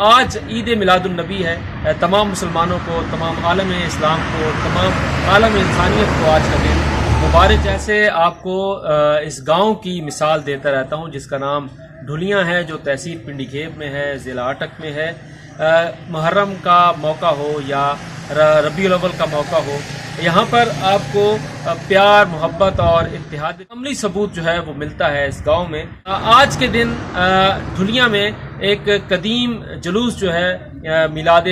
آج عید میلاد النبی ہے. تمام مسلمانوں کو، تمام عالم اسلام کو، تمام عالم انسانیت کو آج کا دن مبارک. جیسے آپ کو اس گاؤں کی مثال دیتا رہتا ہوں جس کا نام ڈھلیاں ہے، جو تحصیل پنڈی گھیب میں ہے، ضلع اٹک میں ہے. محرم کا موقع ہو یا ربیع الاول کا موقع ہو، یہاں پر آپ کو پیار، محبت اور اتحاد عملی ثبوت جو ہے وہ ملتا ہے اس گاؤں میں. آج کے دن ڈھلیاں میں ایک قدیم جلوس جو ہے میلاد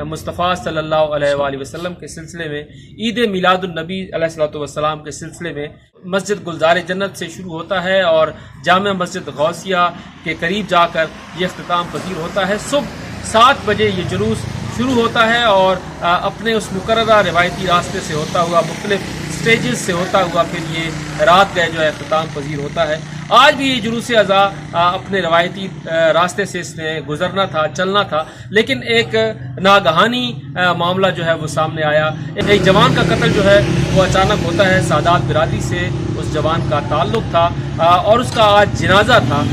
مصطفیٰ صلی اللہ علیہ وآلہ وسلم کے سلسلے میں، عید میلاد النبی علیہ الصلوۃ والسلام کے سلسلے میں مسجد گلزار جنت سے شروع ہوتا ہے اور جامع مسجد غوثیہ کے قریب جا کر یہ اختتام پذیر ہوتا ہے. صبح 7 بجے یہ جلوس شروع ہوتا ہے اور اپنے اس مقررہ روایتی راستے سے ہوتا ہوا، مختلف سٹیجز سے ہوتا ہوا پھر یہ رات گئے جو ہے اختتام پذیر ہوتا ہے. آج بھی یہ جلوس اضحیٰ اپنے روایتی راستے سے اس نے گزرنا تھا، چلنا تھا، لیکن ایک ناگہانی معاملہ جو ہے وہ سامنے آیا. ایک جوان کا قتل جو ہے وہ اچانک ہوتا ہے. سادات برادری سے اس جوان کا تعلق تھا اور اس کا آج جنازہ تھا.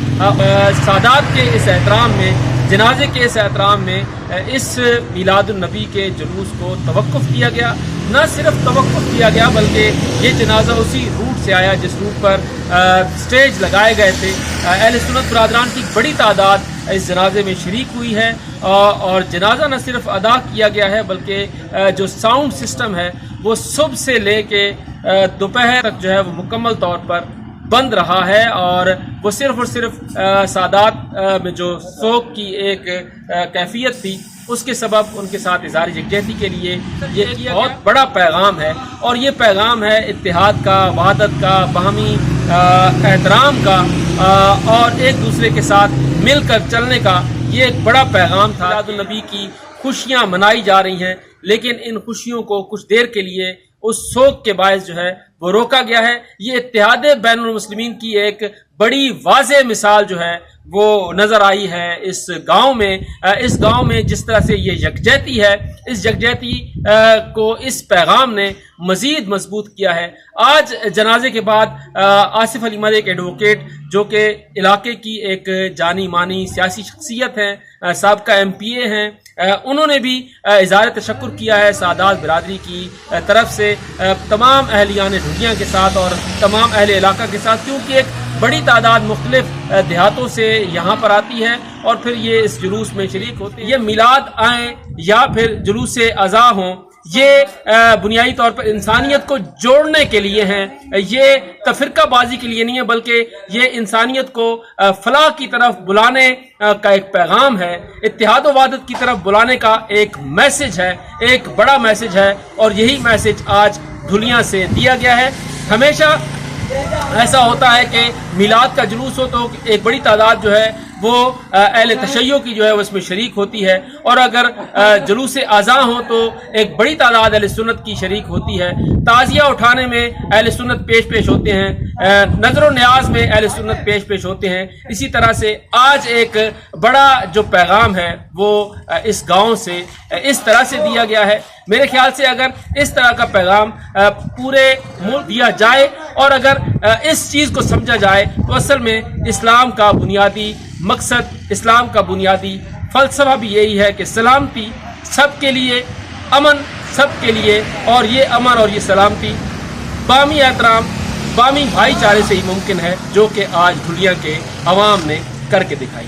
سادات کے اس احترام میں، جنازے کے اس احترام میں اس میلاد النبی کے جلوس کو توقف کیا گیا. نہ صرف توقف کیا گیا بلکہ یہ جنازہ اسی روٹ سے آیا جس روٹ پر سٹیج لگائے گئے تھے. اہل سنت برادران کی بڑی تعداد اس جنازے میں شریک ہوئی ہے اور جنازہ نہ صرف ادا کیا گیا ہے بلکہ جو ساؤنڈ سسٹم ہے وہ صبح سے لے کے دوپہر تک جو ہے وہ مکمل طور پر بند رہا ہے. اور وہ صرف اور صرف سادات میں جو سوگ کی ایک کیفیت تھی اس کے سبب ان کے ساتھ اظہار یکجہتی کے لیے یہ بہت بڑا پیغام ہے. اور یہ پیغام ہے اتحاد کا، وحدت کا، باہمی احترام کا اور ایک دوسرے کے ساتھ مل کر چلنے کا. یہ ایک بڑا پیغام تھا. میلاد النبی کی خوشیاں منائی جا رہی ہیں لیکن ان خوشیوں کو کچھ دیر کے لیے اس سوگ کے باعث جو ہے وہ روکا گیا ہے. یہ اتحاد بین المسلمین کی ایک بڑی واضح مثال جو ہے وہ نظر آئی ہے اس گاؤں میں. اس گاؤں میں جس طرح سے یہ یکجہتی ہے، اس یکجہتی کو اس پیغام نے مزید مضبوط کیا ہے. آج جنازے کے بعد آصف علی ملک ایڈوکیٹ جو کہ علاقے کی ایک جانی مانی سیاسی شخصیت ہیں، سابقہ MPA ہیں، انہوں نے بھی اظہار تشکر کیا ہے سادات برادری کی طرف سے تمام اہلیان ڈھلیاں کے ساتھ اور تمام اہل علاقہ کے ساتھ، کیونکہ ایک بڑی تعداد مختلف دیہاتوں سے یہاں پر آتی ہے اور پھر یہ اس جلوس میں شریک ہوتے ہیں. یہ میلاد آئیں یا پھر جلوس اضحیٰ ہوں، یہ بنیادی طور پر انسانیت کو جوڑنے کے لیے ہیں. یہ تفرقہ بازی کے لیے نہیں ہے بلکہ یہ انسانیت کو فلاح کی طرف بلانے کا ایک پیغام ہے، اتحاد و وحدت کی طرف بلانے کا ایک میسج ہے، ایک بڑا میسج ہے. اور یہی میسج آج ڈھلیاں سے دیا گیا ہے. ہمیشہ ایسا ہوتا ہے کہ میلاد کا جلوس ہو تو ایک بڑی تعداد جو ہے وہ اہل تشیع کی جو ہے وہ اس میں شریک ہوتی ہے، اور اگر جلوس اضحیٰ ہو تو ایک بڑی تعداد اہل سنت کی شریک ہوتی ہے. تعزیہ اٹھانے میں اہل سنت پیش ہوتے ہیں، نظر و نیاز میں اہل سنت پیش ہوتے ہیں. اسی طرح سے آج ایک بڑا جو پیغام ہے وہ اس گاؤں سے اس طرح سے دیا گیا ہے. میرے خیال سے اگر اس طرح کا پیغام پورے ملک دیا جائے اور اگر اس چیز کو سمجھا جائے تو اصل میں اسلام کا بنیادی مقصد، اسلام کا بنیادی فلسفہ بھی یہی ہے کہ سلامتی سب کے لیے، امن سب کے لیے، اور یہ امن اور یہ سلامتی باہمی احترام، باہمی بھائی چارے سے ہی ممکن ہے، جو کہ آج ڈھلیاں کے عوام نے کر کے دکھائی.